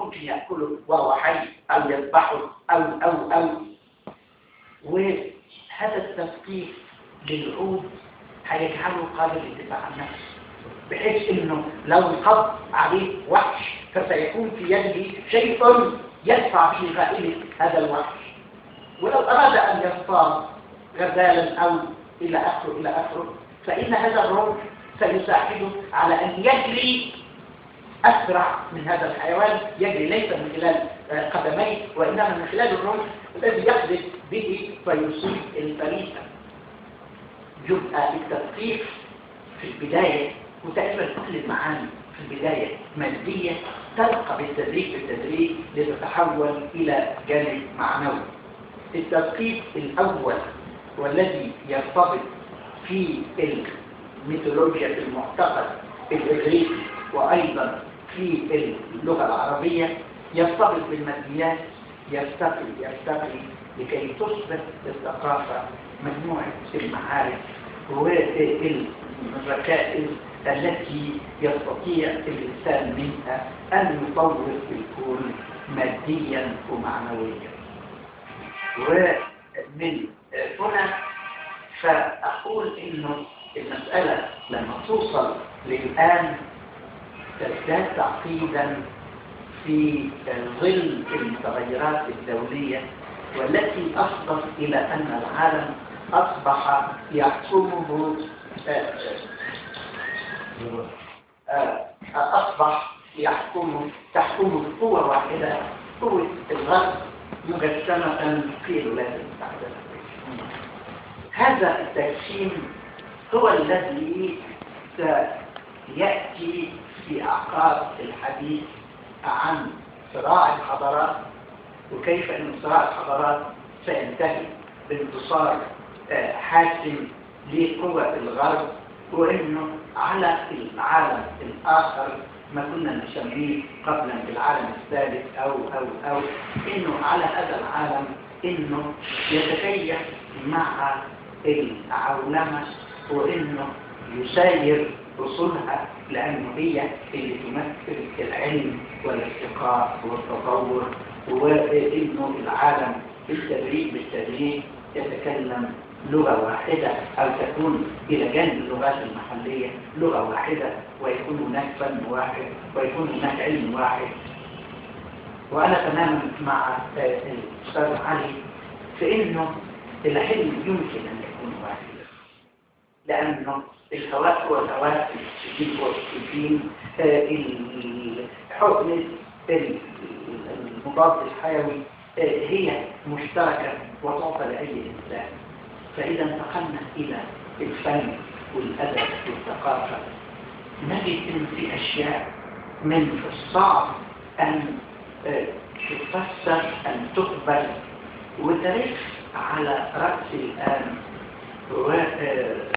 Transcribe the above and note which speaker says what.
Speaker 1: ممكن يأكله وهو حي أو يذبحه أو وهذا التثقيف للعود هيجعله قادر للدفاع عن نفسه، بحيث انه لو انقض عليه وحش فسيكون في يده شيء يدفع به غائله هذا الوحش. ولو اراد ان يصطاد غزالا او الى اخره فان هذا الرمح سيساعده على ان يجري اسرع من هذا الحيوان، يجري ليس من خلال قدميه وانما من خلال الرمح الذي يقذف به فيصيب الفريسه. يبقى التثقيف في البدايه وتقريبا كل المعاني في البدايه ماديه ترقى بالتدريج لتتحول الى جانب معنوي. التثقيف الاول والذي يرتبط في الميثولوجيا في المعتقد الاغريقي وايضا في اللغه العربيه يرتبط بالماديات، يرتقي لكي تصبح الثقافه مجموعه المعارف والركائز التي يستطيع الإنسان منها أن يطور الكون ماديا ومعنويا. ومن هنا فأقول إنه المسألة لما توصل للآن تزداد تعقيدا في ظل المتغيرات الدولية والتي أفضت إلى أن العالم أصبح يحكمه تحكمه قوة واحدة، قوة الغرب مجسمة في الولايات المتحدة. هذا التجسيم هو الذي سيأتي في أعقاب الحديث عن صراع الحضارات وكيف أن صراع الحضارات سينتهي بانتصار حاسم لقوى الغرب، وانه على العالم الاخر ما كنا نسميه قبلا بالعالم الثالث او انه على هذا العالم انه يتكيف مع العولمه وانه يساير رسلها لانه هي اللي تمثل العلم والارتقاء والتطور، وانه العالم بالتدريج يتكلم لغة واحدة أو تكون إلى جانب اللغات المحلية لغة واحدة، ويكون هناك فن واحد ويكون هناك علم واحد. وأنا تماما مع الأستاذ علي في إنه العلم يمكن أن يكون واحدا، لأنه الهواء هو الهواء، الأكسجين هو الأكسجين، حقنة المضاد الحيوي هي مشتركة وتعطى لأي إنسان. فإذا انتقلنا إلى الفن والأدب والثقافة نجد إن في أشياء من الصعب أن تفسر أن تقبل وترف على رأس الآن